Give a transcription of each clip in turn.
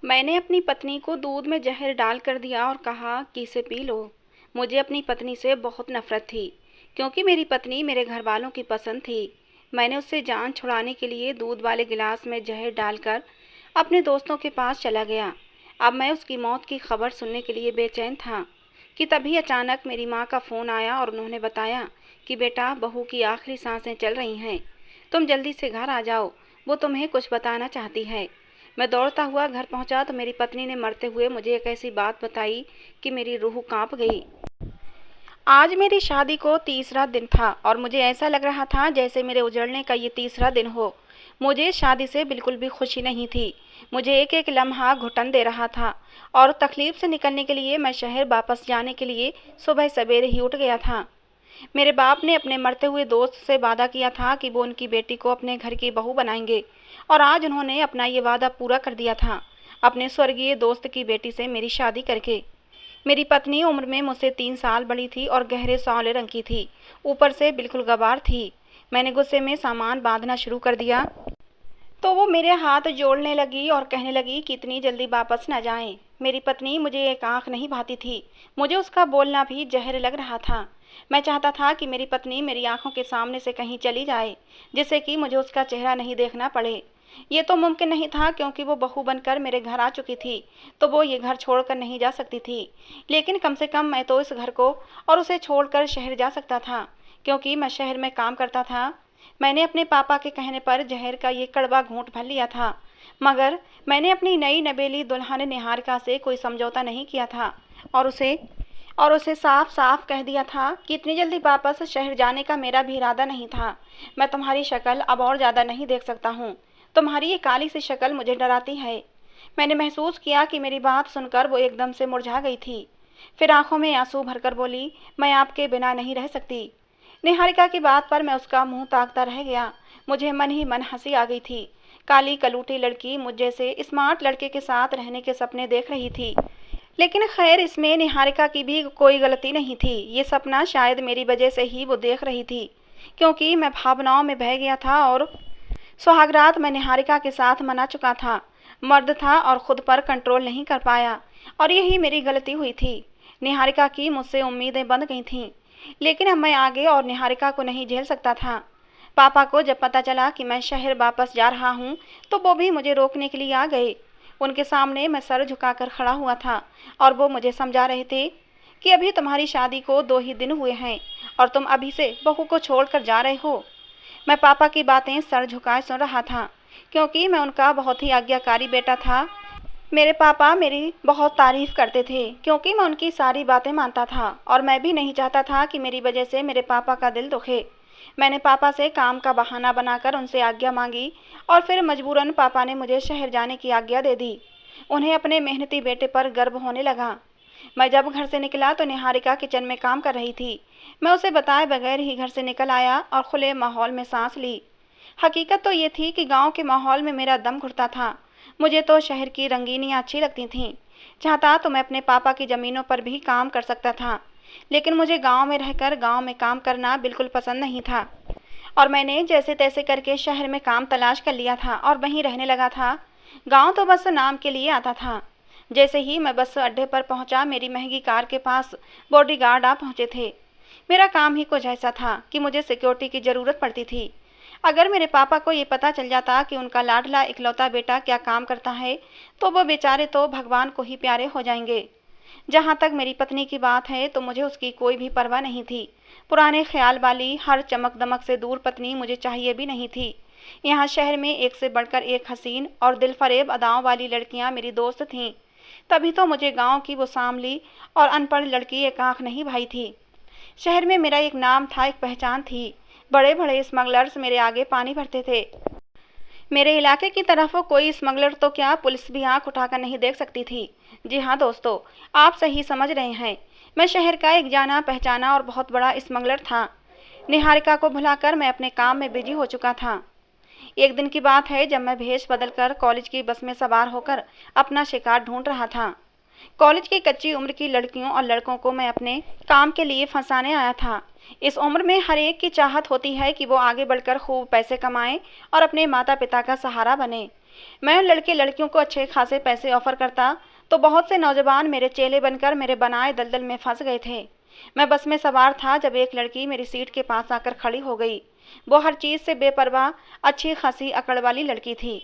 मैंने अपनी पत्नी को दूध में जहर डाल कर दिया और कहा कि इसे पी लो। मुझे अपनी पत्नी से बहुत नफरत थी, क्योंकि मेरी पत्नी मेरे घर वालों की पसंद थी। मैंने उससे जान छुड़ाने के लिए दूध वाले गिलास में जहर डालकर अपने दोस्तों के पास चला गया। अब मैं उसकी मौत की खबर सुनने के लिए बेचैन था कि तभी अचानक मेरी माँ का फ़ोन आया और उन्होंने बताया कि बेटा, बहू की आखिरी सांसें चल रही हैं, तुम जल्दी से घर आ जाओ, वो तुम्हें कुछ बताना चाहती है। मैं दौड़ता हुआ घर पहुंचा तो मेरी पत्नी ने मरते हुए मुझे एक ऐसी बात बताई कि मेरी रूह कांप गई। आज मेरी शादी को तीसरा दिन था और मुझे ऐसा लग रहा था जैसे मेरे उजड़ने का ये तीसरा दिन हो। मुझे शादी से बिल्कुल भी खुशी नहीं थी। मुझे एक एक लम्हा घुटन दे रहा था और तकलीफ से निकलने के लिए मैं शहर वापस जाने के लिए सुबह सवेरे ही उठ गया था। मेरे बाप ने अपने मरते हुए दोस्त से वादा किया था कि वो उनकी बेटी को अपने घर की बहू बनाएंगे, और आज उन्होंने अपना ये वादा पूरा कर दिया था अपने स्वर्गीय दोस्त की बेटी से मेरी शादी करके। मेरी पत्नी उम्र में मुझसे 3 साल बड़ी थी और गहरे सांवले रंग की थी, ऊपर से बिल्कुल गवार थी। मैंने गुस्से में सामान बांधना शुरू कर दिया तो वो मेरे हाथ जोड़ने लगी और कहने लगी कि इतनी जल्दी वापस न जाएं। मेरी पत्नी मुझे एक आंख नहीं भाती थी, मुझे उसका बोलना भी जहर लग रहा था। मैं चाहता था कि मेरी पत्नी मेरी आंखों के सामने से कहीं चली जाए, जिससे कि मुझे उसका चेहरा नहीं देखना पड़े। ये तो मुमकिन नहीं था, क्योंकि वो बहू बनकर मेरे घर आ चुकी थी, तो वो ये घर छोड़कर नहीं जा सकती थी। लेकिन कम से कम मैं तो इस घर को और उसे छोड़कर शहर जा सकता था, क्योंकि मैं शहर में काम करता था। मैंने अपने पापा के कहने पर जहर का ये कड़वा घूंट भर लिया था, मगर मैंने अपनी नई नवेली दुल्हन निहारिका से कोई समझौता नहीं किया था और उसे साफ साफ कह दिया था कि इतनी जल्दी वापस शहर जाने का मेरा भी इरादा नहीं था। मैं तुम्हारी शक्ल अब और ज़्यादा नहीं देख सकता हूँ। तुम्हारी ये काली सी शक्ल मुझे डराती है। मैंने महसूस किया कि मेरी बात सुनकर वो एकदम से मुरझा गई थी। फिर आंखों में आंसू भरकर बोली, मैं आपके बिना नहीं रह सकती। निहारिका की बात पर मैं उसका मुंह ताकता रह गया। मुझे मन ही मन हंसी आ गई थी। काली कलूटी लड़की मुझ जैसे स्मार्ट लड़के के साथ रहने के सपने देख रही थी। लेकिन खैर, इसमें निहारिका की भी कोई गलती नहीं थी। ये सपना शायद मेरी वजह से ही वो देख रही थी, क्योंकि मैं भावनाओं में बह गया था और सुहागरात मैं निहारिका के साथ मना चुका था। मर्द था और खुद पर कंट्रोल नहीं कर पाया, और यही मेरी गलती हुई थी। निहारिका की मुझसे उम्मीदें बंध गई थीं, लेकिन अब मैं आगे और निहारिका को नहीं झेल सकता था। पापा को जब पता चला कि मैं शहर वापस जा रहा हूँ, तो वो भी मुझे रोकने के लिए आ गए। उनके सामने मैं सर झुकाकर खड़ा हुआ था और वो मुझे समझा रहे थे कि अभी तुम्हारी शादी को 2 ही दिन हुए हैं और तुम अभी से बहू को छोड़कर जा रहे हो। मैं पापा की बातें सर झुकाए सुन रहा था, क्योंकि मैं उनका बहुत ही आज्ञाकारी बेटा था। मेरे पापा मेरी बहुत तारीफ करते थे, क्योंकि मैं उनकी सारी बातें मानता था, और मैं भी नहीं चाहता था कि मेरी वजह से मेरे पापा का दिल दुखे। मैंने पापा से काम का बहाना बनाकर उनसे आज्ञा मांगी, और फिर मजबूरन पापा ने मुझे शहर जाने की आज्ञा दे दी। उन्हें अपने मेहनती बेटे पर गर्व होने लगा। मैं जब घर से निकला तो निहारिका किचन में काम कर रही थी। मैं उसे बताए बगैर ही घर से निकल आया और खुले माहौल में सांस ली। हकीकत तो ये थी कि गांव के माहौल में मेरा दम घुटता था। मुझे तो शहर की रंगीनियाँ अच्छी लगती थीं। चाहता तो मैं अपने पापा की ज़मीनों पर भी काम कर सकता था, लेकिन मुझे गांव में रहकर गांव में काम करना बिल्कुल पसंद नहीं था। और मैंने जैसे तैसे करके शहर में काम तलाश कर लिया था और वहीं रहने लगा था। गांव तो बस नाम के लिए आता था। जैसे ही मैं बस अड्डे पर पहुंचा, मेरी महंगी कार के पास बॉडीगार्ड आ पहुंचे थे। मेरा काम ही कुछ ऐसा था कि मुझे सिक्योरिटी की ज़रूरत पड़ती थी। अगर मेरे पापा को ये पता चल जाता कि उनका लाडला इकलौता बेटा क्या काम करता है, तो वो बेचारे तो भगवान को ही प्यारे हो जाएंगे। जहाँ तक मेरी पत्नी की बात है, तो मुझे उसकी कोई भी परवाह नहीं थी। पुराने ख्याल वाली, हर चमक दमक से दूर पत्नी मुझे चाहिए भी नहीं थी। यहाँ शहर में एक से बढ़कर एक हसीन और दिलफरेब अदाओं वाली लड़कियाँ मेरी दोस्त थीं। तभी तो मुझे गांव की वो सांवली और अनपढ़ लड़की एक आंख नहीं भाई थी। शहर में मेरा एक नाम था, एक पहचान थी। बड़े बड़े स्मगलर्स मेरे आगे पानी भरते थे। मेरे इलाके की तरफ कोई स्मगलर तो क्या, पुलिस भी आंख उठाकर नहीं देख सकती थी। जी हाँ दोस्तों, आप सही समझ रहे हैं। मैं शहर का एक जाना पहचाना और बहुत बड़ा स्मगलर था। निहारिका को भुलाकर मैं अपने काम में बिजी हो चुका था। एक दिन की बात है, जब मैं भेष बदलकर कॉलेज की बस में सवार होकर अपना शिकार ढूंढ रहा था। कॉलेज की कच्ची उम्र की लड़कियों और लड़कों को मैं अपने काम के लिए फंसाने आया था। इस उम्र में हर एक की चाहत होती है कि वो आगे बढ़कर खूब पैसे कमाएं और अपने माता पिता का सहारा बने। मैं उन लड़के लड़कियों को अच्छे खासे पैसे ऑफर करता तो बहुत से नौजवान मेरे चेले बनकर मेरे बनाए दलदल में फंस गए थे। मैं बस में सवार था जब एक लड़की मेरी सीट के पास आकर खड़ी हो गई। वो हर चीज़ से बेपरवाह, अच्छी खासी अकड़ वाली लड़की थी।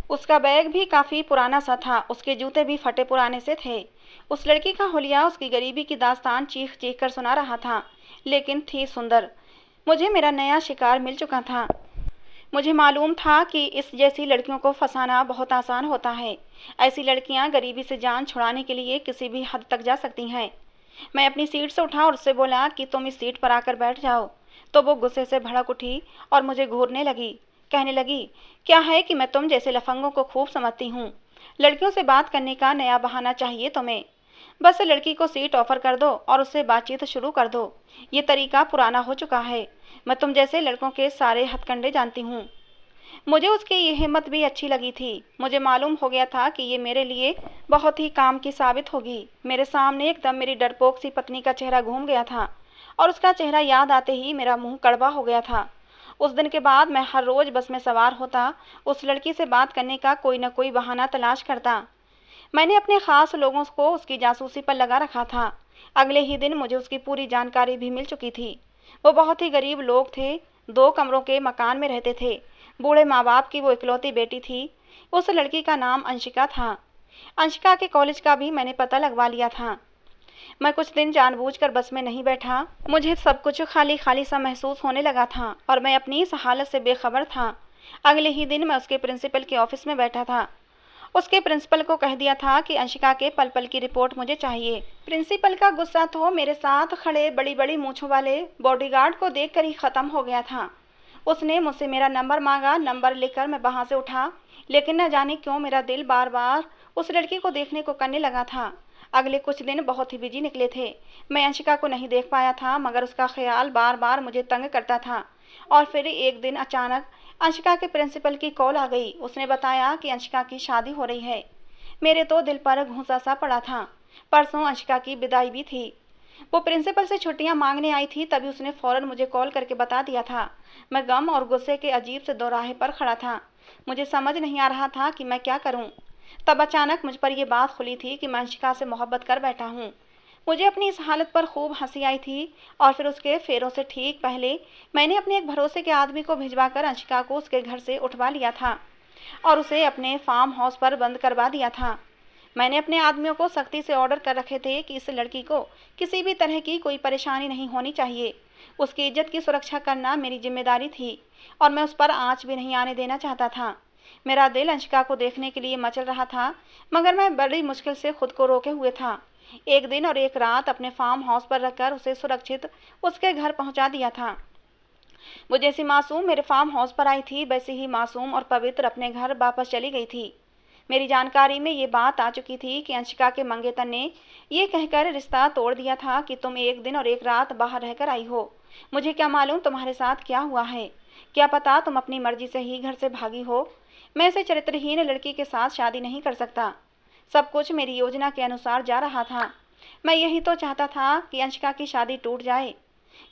उसका बैग भी काफ़ी पुराना सा था, उसके जूते भी फटे पुराने से थे। उस लड़की का हुलिया उसकी गरीबी की दास्तान चीख चीख कर सुना रहा था, लेकिन थी सुंदर। मुझे मेरा नया शिकार मिल चुका था। मुझे मालूम था कि इस जैसी लड़कियों को फंसाना बहुत आसान होता है। ऐसी लड़कियां गरीबी से जान छुड़ाने के लिए किसी भी हद तक जा सकती हैं। मैं अपनी सीट से उठा और उससे बोला कि तुम इस सीट पर आकर बैठ जाओ। तो वो गुस्से से भड़क उठी और मुझे घूरने लगी। कहने लगी, क्या है कि मैं तुम जैसे लफंगों को खूब समझती हूँ। लड़कियों से बात करने का नया बहाना चाहिए तुम्हें। बस लड़की को सीट ऑफर कर दो और उससे बातचीत शुरू कर दो। ये तरीका पुराना हो चुका है। मैं तुम जैसे लड़कों के सारे हथकंडे जानती हूँ। मुझे उसकी ये हिम्मत भी अच्छी लगी थी। मुझे मालूम हो गया था कि ये मेरे लिए बहुत ही काम की साबित होगी। मेरे सामने एकदम मेरी डरपोक सी पत्नी का चेहरा घूम गया था और उसका चेहरा याद आते ही मेरा मुंह कड़वा हो गया था। उस दिन के बाद मैं हर रोज बस में सवार होता, उस लड़की से बात करने का कोई न कोई बहाना तलाश करता। मैंने अपने खास लोगों को उसकी जासूसी पर लगा रखा था। अगले ही दिन मुझे उसकी पूरी जानकारी भी मिल चुकी थी। वो बहुत ही गरीब लोग थे, 2 कमरों के मकान में रहते थे। बूढ़े माँ बाप की वो इकलौती बेटी थी। उस लड़की का नाम अंशिका था। अंशिका के कॉलेज का भी मैंने पता लगवा लिया था। मैं कुछ दिन जानबूझकर बस में नहीं बैठा। मुझे सब कुछ खाली खाली सा महसूस होने लगा था और मैं अपनी इस हालत से बेखबर था। अगले ही दिन मैं उसके प्रिंसिपल के ऑफिस में बैठा था। उसके प्रिंसिपल को कह दिया था कि अंशिका के पल पल की रिपोर्ट मुझे चाहिए। प्रिंसिपल का गुस्सा तो मेरे साथ खड़े बड़ी बड़ी मूंछों वाले बॉडीगार्ड को देखकर ही खत्म हो गया था। उसने मुझसे मेरा नंबर मांगा। नंबर लेकर मैं वहां से उठा, लेकिन न जाने क्यों मेरा दिल बार बार उस लड़की को देखने को करने लगा था। अगले कुछ दिन बहुत ही बिजी निकले थे। मैं अंशिका को नहीं देख पाया था, मगर उसका ख्याल बार बार मुझे तंग करता था। और फिर एक दिन अचानक अंशिका के प्रिंसिपल की कॉल आ गई। उसने बताया कि अंशिका की शादी हो रही है। मेरे तो दिल पर घूंसा सा पड़ा था। परसों अंशिका की विदाई भी थी। वो प्रिंसिपल से छुट्टियां मांगने आई थी, तभी उसने फौरन मुझे कॉल करके बता दिया था। मैं गम और गुस्से के अजीब से दोराहे पर खड़ा था। मुझे समझ नहीं आ रहा था कि मैं क्या करूं। तब अचानक मुझ पर यह बात खुली थी कि मैं अंशिका से मोहब्बत कर बैठा हूं। मुझे अपनी इस हालत पर खूब हंसी आई थी। और फिर उसके फेरों से ठीक पहले मैंने अपने एक भरोसे के आदमी को भिजवाकर अंशिका को उसके घर से उठवा लिया था और उसे अपने फार्म हाउस पर बंद करवा दिया था। मैंने अपने आदमियों को सख्ती से ऑर्डर कर रखे थे कि इस लड़की को किसी भी तरह की कोई परेशानी नहीं होनी चाहिए। उसकी इज्जत की सुरक्षा करना मेरी जिम्मेदारी थी और मैं उस पर आंच भी नहीं आने देना चाहता था। मेरा दिल अंशिका को देखने के लिए मचल रहा था, मगर मैं बड़ी मुश्किल से खुद को रोके हुए था। एक दिन और एक रात अपने फार्म हाउस पर रखकर उसे सुरक्षित उसके घर पहुंचा दिया था। वो जैसी मासूम मेरे फार्म हाउस पर आई थी, वैसे ही मासूम और पवित्र अपने घर वापस चली गई थी। मेरी जानकारी में ये बात आ चुकी थी कि अंशिका के मंगेतर ने ये कहकर रिश्ता तोड़ दिया था कि तुम एक दिन और एक रात बाहर रहकर आई हो। मुझे क्या मालूम तुम्हारे साथ क्या हुआ है। क्या पता तुम अपनी मर्जी से ही घर से भागी हो। मैं ऐसे चरित्रहीन लड़की के साथ शादी नहीं कर सकता। सब कुछ मेरी योजना के अनुसार जा रहा था। मैं यही तो चाहता था कि अंशिका की शादी टूट जाए।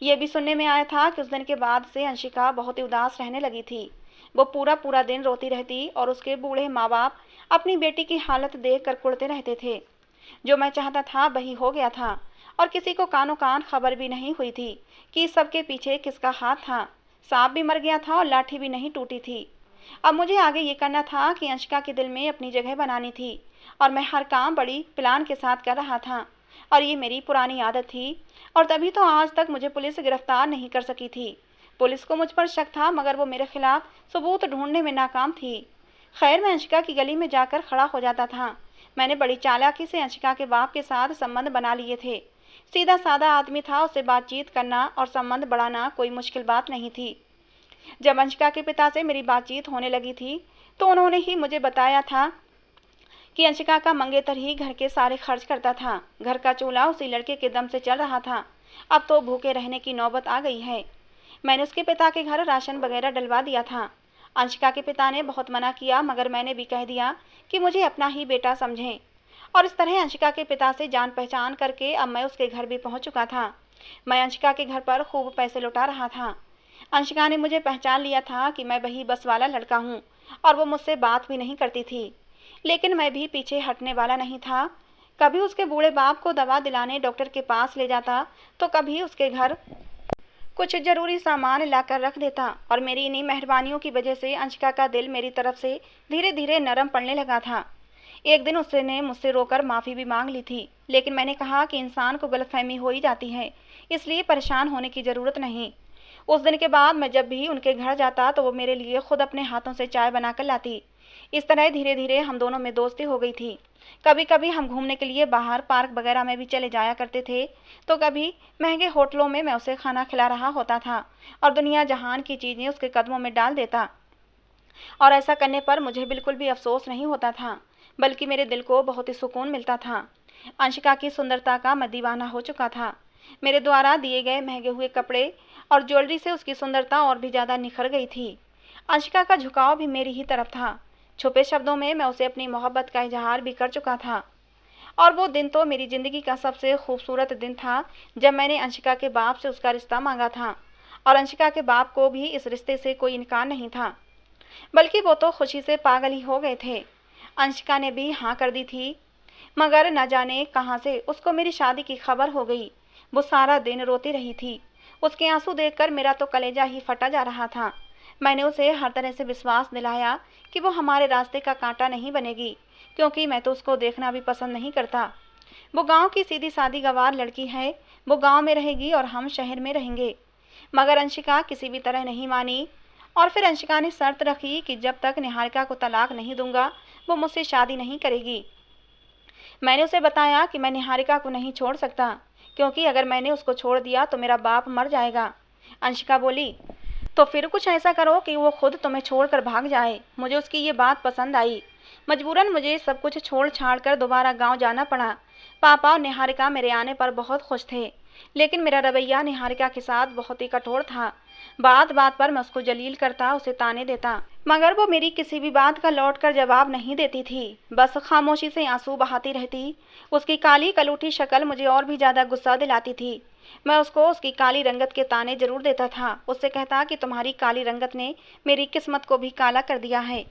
ये भी सुनने में आया था कि उस दिन के बाद से अंशिका बहुत ही उदास रहने लगी थी। वो पूरा पूरा दिन रोती रहती और उसके बूढ़े माँ बाप अपनी बेटी की हालत देखकर कुढ़ते रहते थे। जो मैं चाहता था वही हो गया था और किसी को कानो कान खबर भी नहीं हुई थी कि इस सब के पीछे किसका हाथ था। सांप भी मर गया था और लाठी भी नहीं टूटी थी। अब मुझे आगे ये करना था कि अंशिका के दिल में अपनी जगह बनानी थी और मैं हर काम बड़ी प्लान के साथ कर रहा था। और ये मेरी पुरानी आदत थी और तभी तो आज तक मुझे पुलिस गिरफ्तार नहीं कर सकी थी। पुलिस को मुझ पर शक था, मगर वो मेरे खिलाफ सबूत ढूंढने में नाकाम थी। खैर, मैं अंशिका की गली में जाकर खड़ा हो जाता था। मैंने बड़ी चालाकी से अंशिका के बाप के साथ संबंध बना लिए थे। सीधा साधा आदमी था, उससे बातचीत करना और संबंध बढ़ाना कोई मुश्किल बात नहीं थी। जब अंशिका के पिता से मेरी बातचीत होने लगी थी तो उन्होंने ही मुझे बताया था कि अंशिका का मंगेतर ही घर के सारे खर्च करता था। घर का चूल्हा उसी लड़के के दम से चल रहा था। अब तो भूखे रहने की नौबत आ गई है। मैंने उसके पिता के घर राशन वगैरह डलवा दिया था। अंशिका के पिता ने बहुत मना किया, मगर मैंने भी कह दिया कि मुझे अपना ही बेटा समझें। और इस तरह अंशिका के पिता से जान पहचान करके अब मैं उसके घर भी पहुंच चुका था। मैं अंशिका के घर पर खूब पैसे लुटा रहा था। अंशिका ने मुझे पहचान लिया था कि मैं वही बस वाला लड़का हूँ और वो मुझसे बात भी नहीं करती थी। लेकिन मैं भी पीछे हटने वाला नहीं था। कभी उसके बूढ़े बाप को दवा दिलाने डॉक्टर के पास ले जाता, तो कभी उसके घर कुछ जरूरी सामान लाकर रख देता, और मेरी इन्हीं मेहरबानियों की वजह से अंशिका का दिल मेरी तरफ से धीरे धीरे नरम पड़ने लगा था। एक दिन उसने मुझसे रोकर माफ़ी भी मांग ली थी, लेकिन मैंने कहा कि इंसान को गलतफहमी हो ही जाती है, इसलिए परेशान होने की ज़रूरत नहीं। उस दिन के बाद मैं जब भी उनके घर जाता तो वो मेरे लिए खुद अपने हाथों से चाय बनाकर लाती। इस तरह धीरे धीरे हम दोनों में दोस्ती हो गई थी। कभी कभी हम घूमने के लिए बाहर पार्क वगैरह में भी चले जाया करते थे, तो कभी महंगे होटलों में मैं उसे खाना खिला रहा होता था और दुनिया जहान की चीज़ें उसके कदमों में डाल देता। और ऐसा करने पर मुझे बिल्कुल भी अफसोस नहीं होता था, बल्कि मेरे दिल को बहुत ही सुकून मिलता था। अंशिका की सुंदरता का मैं दीवाना हो चुका था। मेरे द्वारा दिए गए महंगे हुए कपड़े और ज्वेलरी से उसकी सुंदरता और भी ज़्यादा निखर गई थी। अंशिका का झुकाव भी मेरी ही तरफ था। छुपे शब्दों में मैं उसे अपनी मोहब्बत का इजहार भी कर चुका था। और वो दिन तो मेरी ज़िंदगी का सबसे खूबसूरत दिन था, जब मैंने अंशिका के बाप से उसका रिश्ता मांगा था। और अंशिका के बाप को भी इस रिश्ते से कोई इनकार नहीं था, बल्कि वो तो खुशी से पागल ही हो गए थे। अंशिका ने भी हाँ कर दी थी, मगर न जाने कहाँ से उसको मेरी शादी की खबर हो गई। वो सारा दिन रोती रही थी। उसके आंसू देखकर मेरा तो कलेजा ही फटा जा रहा था। मैंने उसे हर तरह से विश्वास दिलाया कि वो हमारे रास्ते का कांटा नहीं बनेगी, क्योंकि मैं तो उसको देखना भी पसंद नहीं करता। वो गांव की सीधी सादी गंवार लड़की है। वो गांव में रहेगी और हम शहर में रहेंगे। मगर अंशिका किसी भी तरह नहीं मानी, और फिर अंशिका ने शर्त रखी कि जब तक निहारिका को तलाक नहीं दूंगा, वो मुझसे शादी नहीं करेगी। मैंने उसे बताया कि मैं निहारिका को नहीं छोड़ सकता, क्योंकि अगर मैंने उसको छोड़ दिया तो मेरा बाप मर जाएगा। अंशिका बोली, तो फिर कुछ ऐसा करो कि वो खुद तुम्हें छोड़कर भाग जाए। मुझे उसकी ये बात पसंद आई। मजबूरन मुझे सब कुछ छोड़ छाड़ कर दोबारा गांव जाना पड़ा। पापा और निहारिका मेरे आने पर बहुत खुश थे, लेकिन मेरा रवैया निहारिका के साथ बहुत ही कठोर था। बात बात पर मैं उसको जलील करता, उसे ताने देता, मगर वो मेरी किसी भी बात का लौट कर जवाब नहीं देती थी, बस खामोशी से आंसू बहाती रहती। उसकी काली कलूठी शक्ल मुझे और भी ज़्यादा गुस्सा दिलाती थी। मैं उसको उसकी काली रंगत के ताने जरूर देता था। उससे कहता कि तुम्हारी काली रंगत ने मेरी किस्मत को भी काला कर दिया है।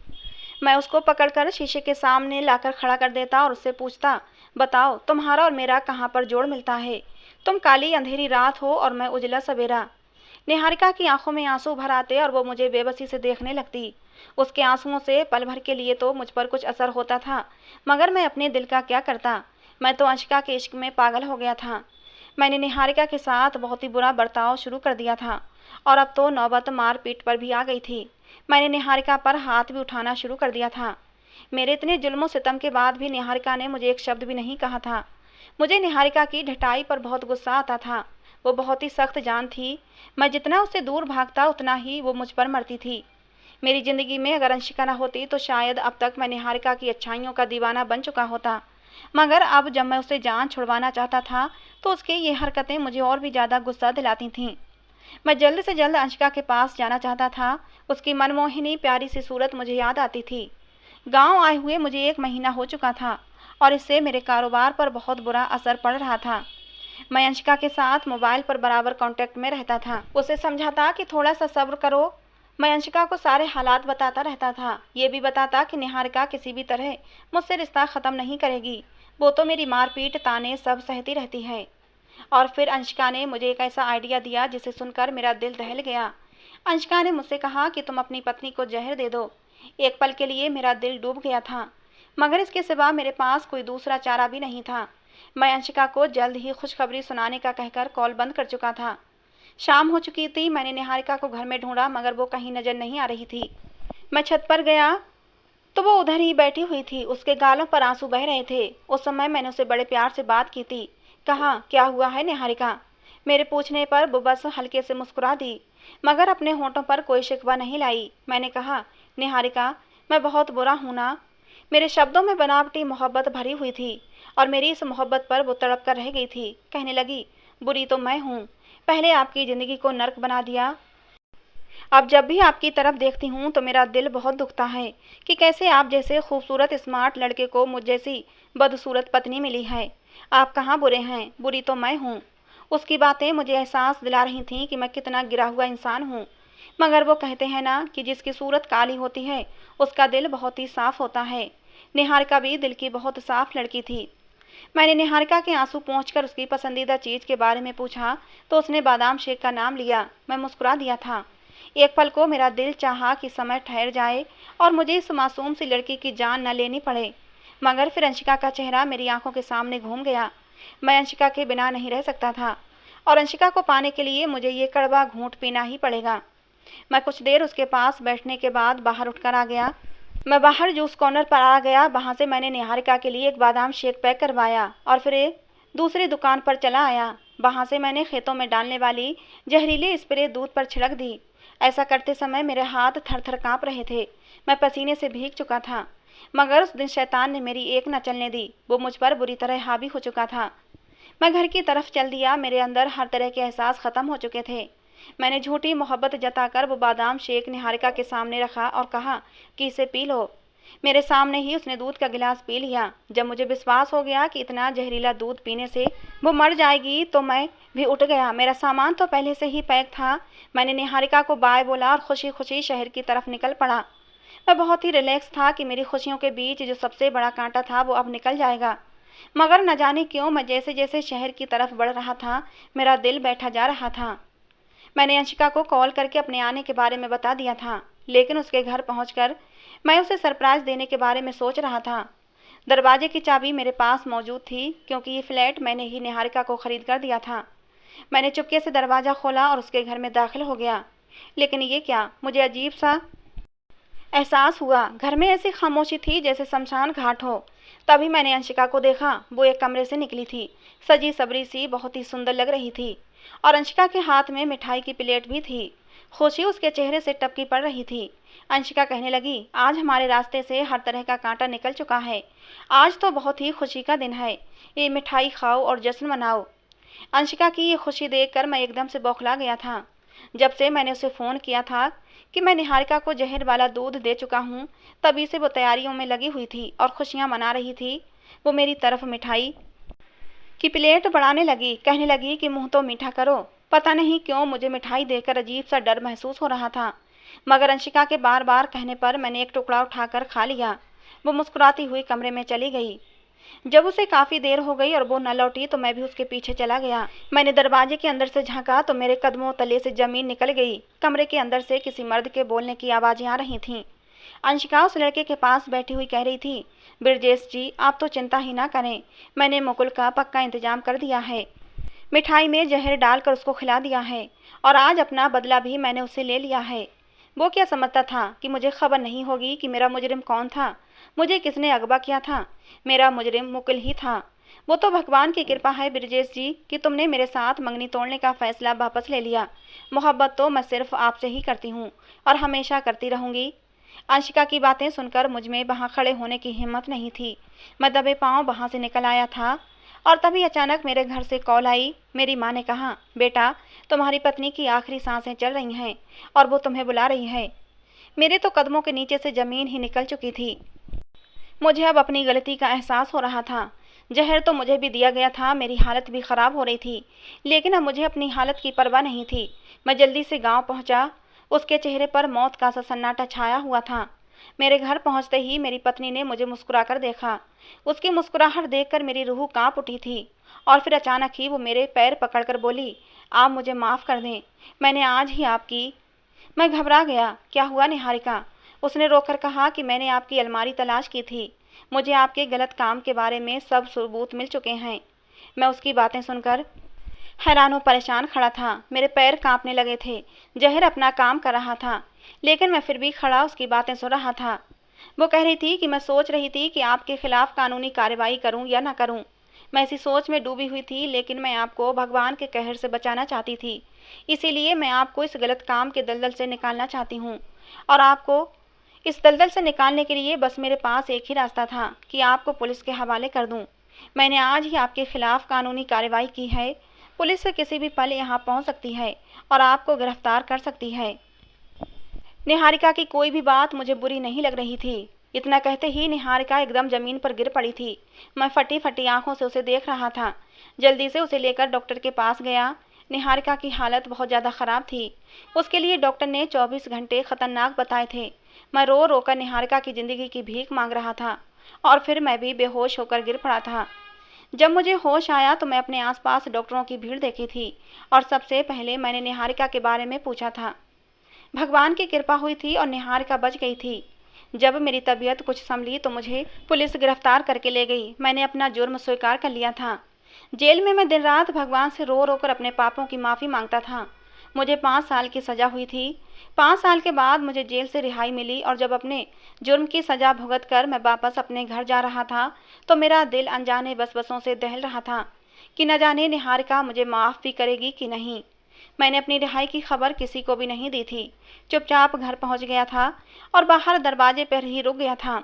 मैं उसको पकड़कर शीशे के सामने लाकर खड़ा कर देता और उससे पूछता, बताओ तुम्हारा और मेरा कहाँ पर जोड़ मिलता है? तुम काली अंधेरी रात हो और मैं उजला सवेरा। निहारिका की आंखों में आंसू भर आते और वो मुझे बेबसी से देखने लगती। उसके आंसुओं से पल भर के लिए तो मुझ पर कुछ असर होता था, मगर मैं अपने दिल का क्या करता। मैं तो अंशिका के इश्क में पागल हो गया था। मैंने निहारिका के साथ बहुत ही बुरा बर्ताव शुरू कर दिया था, और अब तो नौबत मारपीट पर भी आ गई थी। मैंने निहारिका पर हाथ भी उठाना शुरू कर दिया था। मेरे इतने जुल्म सितम के बाद भी निहारिका ने मुझे एक शब्द भी नहीं कहा था। मुझे निहारिका की ढटाई पर बहुत गुस्सा आता था। वो बहुत ही सख्त जान थी। मैं जितना उससे दूर भागता उतना ही वो मुझ पर मरती थी। मेरी ज़िंदगी में अगर अंशिका न होती तो शायद अब तक मैं निहारिका की अच्छाइयों का दीवाना बन चुका होता। मगर अब जब मैं उससे जान छुड़वाना चाहता था तो उसकी ये हरकतें मुझे और भी ज़्यादा गुस्सा दिलाती थीं। मैं जल्द से जल्द अंशिका के पास जाना चाहता था। उसकी मनमोहिनी प्यारी सी सूरत मुझे याद आती थी। गांव आए हुए मुझे 1 महीना हो चुका था, और इससे मेरे कारोबार पर बहुत बुरा असर पड़ रहा था। मैं अंशिका के साथ मोबाइल पर बराबर कांटेक्ट में रहता था। उसे समझाता कि थोड़ा सा सब्र करो। मैं अंशिका को सारे हालात बताता रहता था। ये भी बताता कि निहारिका किसी भी तरह मुझसे रिश्ता ख़त्म नहीं करेगी। वो तो मेरी मारपीट ताने सब सहती रहती है। और फिर अंशिका ने मुझे एक ऐसा आइडिया दिया जिसे सुनकर मेरा दिल दहल गया। अंशिका ने मुझसे कहा कि तुम अपनी पत्नी को जहर दे दो। एक पल के लिए मेरा दिल डूब गया था, मगर इसके सिवा मेरे पास कोई दूसरा चारा भी नहीं था। मैं अंशिका को जल्द ही खुशखबरी सुनाने का कहकर कॉल बंद कर चुका था। शाम हो चुकी थी। मैंने निहारिका को घर में ढूंढा, मगर वो कहीं नजर नहीं आ रही थी। मैं छत पर गया तो वो उधर ही बैठी हुई थी। उसके गालों पर आंसू बह रहे थे। उस समय मैंने उसे बड़े प्यार से बात की थी। कहा, क्या हुआ है निहारिका? मेरे पूछने पर वो बस हल्के से मुस्कुरा दी, मगर अपने होंठों पर कोई शिकवा नहीं लाई। मैंने कहा, निहारिका, मैं बहुत बुरा हूं ना? मेरे शब्दों में बनावटी मोहब्बत भरी हुई थी, और मेरी इस मोहब्बत पर वो तड़प कर रह गई थी। कहने लगी, बुरी तो मैं हूँ। पहले आपकी ज़िंदगी को नर्क बना दिया। अब जब भी आपकी तरफ देखती हूँ तो मेरा दिल बहुत दुखता है कि कैसे आप जैसे खूबसूरत स्मार्ट लड़के को मुझ जैसी बदसूरत पत्नी मिली है। आप कहाँ बुरे हैं, बुरी तो मैं हूँ। उसकी बातें मुझे एहसास दिला रही थीं कि मैं कितना गिरा हुआ इंसान हूँ। मगर वो कहते हैं ना कि जिसकी सूरत काली होती है उसका दिल बहुत ही साफ होता है। निहारिका भी दिल की बहुत साफ लड़की थी। मैंने निहारिका के आंसू पोंछकर उसकी पसंदीदा चीज के बारे में पूछा तो उसने बादाम शेक का नाम लिया। मैं मुस्कुरा दिया था। एक पल को मेरा दिल चाहा कि समय ठहर जाए और मुझे इस मासूम सी लड़की की जान न लेनी पड़े, मगर फिर अंशिका का चेहरा मेरी आंखों के सामने घूम गया। मैं अंशिका के बिना नहीं रह सकता था और अंशिका को पाने के लिए मुझे ये कड़वा घूंट पीना ही पड़ेगा। मैं कुछ देर उसके पास बैठने के बाद बाहर उठकर आ गया। मैं बाहर जूस कॉर्नर पर आ गया। वहां से मैंने निहारिका के लिए एक बादाम शेक पैक करवाया और फिर एक दूसरी दुकान पर चला आया। वहां से मैंने खेतों में डालने वाली जहरीली स्प्रे दूध पर छिड़क दी। ऐसा करते समय मेरे हाथ थर थर कांप रहे थे। मैं पसीने से भीग चुका था, मगर उस दिन शैतान ने मेरी एक न चलने दी। वो मुझ पर बुरी तरह हावी हो चुका था। मैं घर की तरफ चल दिया। मेरे अंदर हर तरह के एहसास खत्म हो चुके थे। मैंने झूठी मोहब्बत जताकर वो बादाम शेक निहारिका के सामने रखा और कहा कि इसे पी लो। मेरे सामने ही उसने दूध का गिलास पी लिया। जब मुझे विश्वास हो गया कि इतना जहरीला दूध पीने से वो मर जाएगी तो मैं भी उठ गया। मेरा सामान तो पहले से ही पैक था। मैंने निहारिका को बाय बोला और खुशी खुशी शहर की तरफ निकल पड़ा। मैं बहुत ही रिलैक्स था कि मेरी खुशियों के बीच जो सबसे बड़ा कांटा था वो अब निकल जाएगा। मगर न जाने क्यों मैं जैसे जैसे शहर की तरफ बढ़ रहा था मेरा दिल बैठा जा रहा था। मैंने अंशिका को कॉल करके अपने आने के बारे में बता दिया था, लेकिन उसके घर पहुंचकर मैं उसे सरप्राइज देने के बारे में सोच रहा था। दरवाजे की चाबी मेरे पास मौजूद थी क्योंकि ये फ्लैट मैंने ही निहारिका को खरीद कर दिया था। मैंने चुपके से दरवाज़ा खोला और उसके घर में दाखिल हो गया। लेकिन ये क्या, मुझे अजीब सा एहसास हुआ। घर में ऐसी खामोशी थी जैसे शमशान घाट हो। तभी मैंने अंशिका को देखा। वो एक कमरे से निकली थी, सजी सबरी सी, बहुत ही सुंदर लग रही थी और अंशिका के हाथ में मिठाई की प्लेट भी थी। खुशी उसके चेहरे से टपकी पड़ रही थी। अंशिका कहने लगी, आज हमारे रास्ते से हर तरह का कांटा निकल चुका है। आज तो बहुत ही खुशी का दिन है। ये मिठाई खाओ और जश्न मनाओ। अंशिका की ये खुशी देखकर मैं एकदम से बौखला गया था। जब से मैंने उसे फ़ोन किया था कि मैं निहारिका को जहर वाला दूध दे चुका हूँ, तभी से वो तैयारियों में लगी हुई थी और खुशियाँ मना रही थी। वो मेरी तरफ मिठाई की प्लेट बढ़ाने लगी, कहने लगी कि मुंह तो मीठा करो। पता नहीं क्यों मुझे मिठाई देकर अजीब सा डर महसूस हो रहा था, मगर अंशिका के बार बार कहने पर मैंने एक टुकड़ा उठाकर खा लिया। वो मुस्कुराती हुई कमरे में चली गई। जब उसे काफ़ी देर हो गई और वो न लौटी तो मैं भी उसके पीछे चला गया। मैंने दरवाजे के अंदर से झांका तो मेरे कदमों तले से जमीन निकल गई। कमरे के अंदर से किसी मर्द के बोलने की आवाज़ें आ रही थीं। अंशिका उस लड़के के पास बैठी हुई कह रही थी, ब्रजेश जी आप तो चिंता ही ना करें, मैंने मुकुल का पक्का इंतजाम कर दिया है। मिठाई में जहर डालकर उसको खिला दिया है और आज अपना बदला भी मैंने उससे ले लिया है। वो क्या समझता था कि मुझे खबर नहीं होगी कि मेरा मुजरिम कौन था, मुझे किसने अगवा किया था। मेरा मुजरिम मुकुल ही था। वो तो भगवान की कृपा है ब्रजेश जी कि तुमने मेरे साथ मंगनी तोड़ने का फैसला वापस ले लिया। मोहब्बत तो मैं सिर्फ आपसे ही करती हूँ और हमेशा करती रहूँगी। अंशिका की बातें सुनकर मुझ में वहाँ खड़े होने की हिम्मत नहीं थी। मैं दबे पाँव वहाँ से निकल आया था और तभी अचानक मेरे घर से कॉल आई। मेरी माँ ने कहा, बेटा तुम्हारी पत्नी की आखिरी सांसें चल रही हैं और वो तुम्हें बुला रही है। मेरे तो कदमों के नीचे से ज़मीन ही निकल चुकी थी। मुझे अब अपनी गलती का एहसास हो रहा था। जहर तो मुझे भी दिया गया था, मेरी हालत भी ख़राब हो रही थी, लेकिन अब मुझे अपनी हालत की परवाह नहीं थी। मैं जल्दी से गांव पहुंचा। उसके चेहरे पर मौत का सा सन्नाटा छाया हुआ था। मेरे घर पहुंचते ही मेरी पत्नी ने मुझे मुस्कुराकर देखा। उसकी मुस्कुराहट देखकर मेरी रूह कांप उठी थी और फिर अचानक ही वो मेरे पैर पकड़कर बोली, आप मुझे माफ़ कर दें, मैंने आज ही आपकी। मैं घबरा गया। क्या हुआ निहारिका? उसने रोकर कहा कि मैंने आपकी अलमारी तलाश की थी। मुझे आपके गलत काम के बारे में सब सबूत मिल चुके हैं। मैं उसकी बातें सुनकर हैरान व परेशान खड़ा था। मेरे पैर कांपने लगे थे। जहर अपना काम कर रहा था, लेकिन मैं फिर भी खड़ा उसकी बातें सुन रहा था। वो कह रही थी कि मैं सोच रही थी कि आपके खिलाफ कानूनी कार्रवाई करूं या ना करूं। मैं इसी सोच में डूबी हुई थी, लेकिन मैं आपको भगवान के कहर से बचाना चाहती थी। इसीलिए मैं आपको इस गलत काम के दलदल से निकालना चाहती हूँ और आपको इस दलदल से निकालने के लिए बस मेरे पास एक ही रास्ता था कि आपको पुलिस के हवाले कर दूं। मैंने आज ही आपके खिलाफ कानूनी कार्रवाई की है। पुलिस किसी भी पल यहाँ पहुँच सकती है और आपको गिरफ्तार कर सकती है। निहारिका की कोई भी बात मुझे बुरी नहीं लग रही थी। इतना कहते ही निहारिका एकदम जमीन पर गिर पड़ी थी। मैं फटी फटी आंखों से उसे देख रहा था। जल्दी से उसे लेकर डॉक्टर के पास गया। निहारिका की हालत बहुत ज़्यादा ख़राब थी। उसके लिए डॉक्टर ने 24 घंटे खतरनाक बताए थे। मैं रो रो कर निहारिका की ज़िंदगी की भीख मांग रहा था और फिर मैं भी बेहोश होकर गिर पड़ा था। जब मुझे होश आया तो मैं अपने आसपास डॉक्टरों की भीड़ देखी थी और सबसे पहले मैंने निहारिका के बारे में पूछा था। भगवान की कृपा हुई थी और निहारिका बच गई थी। जब मेरी तबीयत कुछ संभली तो मुझे पुलिस गिरफ्तार करके ले गई। मैंने अपना जुर्म स्वीकार कर लिया था। जेल में मैं दिन रात भगवान से रो रो कर अपने पापों की माफ़ी मांगता था। मुझे 5 साल की सज़ा हुई थी। 5 साल के बाद मुझे जेल से रिहाई मिली और जब अपने जुर्म की सज़ा भुगत कर मैं वापस अपने घर जा रहा था तो मेरा दिल अनजाने बसबसों से दहल रहा था कि न जाने निहारिका मुझे माफ़ भी करेगी कि नहीं। मैंने अपनी रिहाई की खबर किसी को भी नहीं दी थी। चुपचाप घर पहुंच गया था और बाहर दरवाजे पर ही रुक गया था।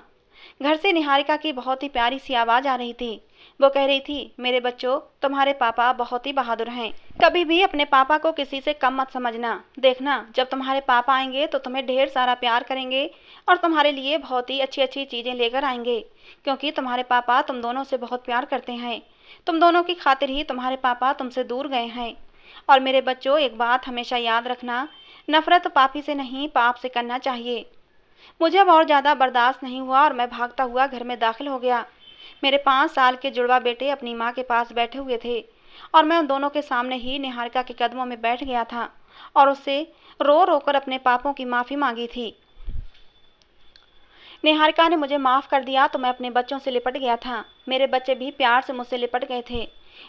घर से निहारिका की बहुत ही प्यारी सी आवाज़ आ रही थी। वो कह रही थी, मेरे बच्चों, तुम्हारे पापा बहुत ही बहादुर हैं। कभी भी अपने पापा को किसी से कम मत समझना। देखना, जब तुम्हारे पापा आएंगे तो तुम्हें ढेर सारा प्यार करेंगे और तुम्हारे लिए बहुत ही अच्छी अच्छी चीज़ें लेकर आएंगे, क्योंकि तुम्हारे पापा तुम दोनों से बहुत प्यार करते हैं। तुम दोनों की खातिर ही तुम्हारे पापा तुमसे दूर गए हैं। और मेरे बच्चों, एक बात हमेशा याद रखना, नफरत पापी से नहीं, पाप से करना चाहिए। मुझे अब और ज़्यादा बर्दाश्त नहीं हुआ और मैं भागता हुआ घर में दाखिल हो गया। मेरे 5 साल के जुड़वा बेटे अपनी माँ के पास बैठे हुए थे और मैं उन दोनों के सामने ही निहारिका के कदमों में बैठ गया था और उससे रो रो कर अपने पापों की माफ़ी मांगी थी। निहारिका ने मुझे माफ़ कर दिया तो मैं अपने बच्चों से लिपट गया था। मेरे बच्चे भी प्यार से मुझसे लिपट गए थे।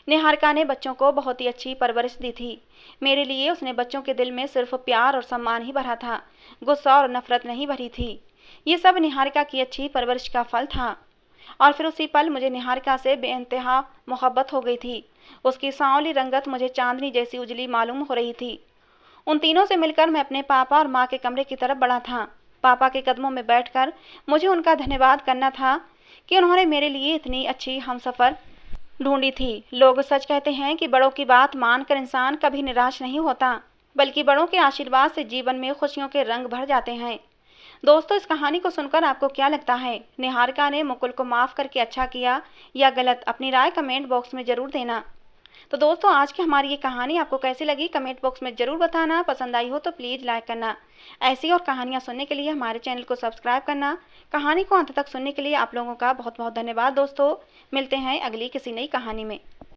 निहारिका ने बच्चों को बहुत ही अच्छी परवरिश दी थी। मेरे लिए उसने बच्चों के दिल में सिर्फ प्यार और सम्मान ही भरा था, गुस्सा और नफरत नहीं भरी थी। ये सब निहारिका की अच्छी परवरिश का फल था। और फिर उसी पल मुझे निहारिका से बेइंतहा मोहब्बत हो गई थी। उसकी सांवली रंगत मुझे चांदनी जैसी उजली मालूम हो रही थी। उन तीनों से मिलकर मैं अपने पापा और माँ के कमरे की तरफ बढ़ा था। पापा के कदमों में बैठकर मुझे उनका धन्यवाद करना था कि उन्होंने मेरे लिए इतनी अच्छी हमसफ़र ढूंढी थी। लोग सच कहते हैं कि बड़ों की बात मानकर इंसान कभी निराश नहीं होता, बल्कि बड़ों के आशीर्वाद से जीवन में खुशियों के रंग भर जाते हैं। दोस्तों, इस कहानी को सुनकर आपको क्या लगता है? निहारिका ने मुकुल को माफ़ करके अच्छा किया या गलत? अपनी राय कमेंट बॉक्स में ज़रूर देना। तो दोस्तों, आज की हमारी ये कहानी आपको कैसी लगी कमेंट बॉक्स में ज़रूर बताना। पसंद आई हो तो प्लीज़ लाइक करना। ऐसी और कहानियाँ सुनने के लिए हमारे चैनल को सब्सक्राइब करना। कहानी को अंत तक सुनने के लिए आप लोगों का बहुत बहुत धन्यवाद दोस्तों। मिलते हैं अगली किसी नई कहानी में।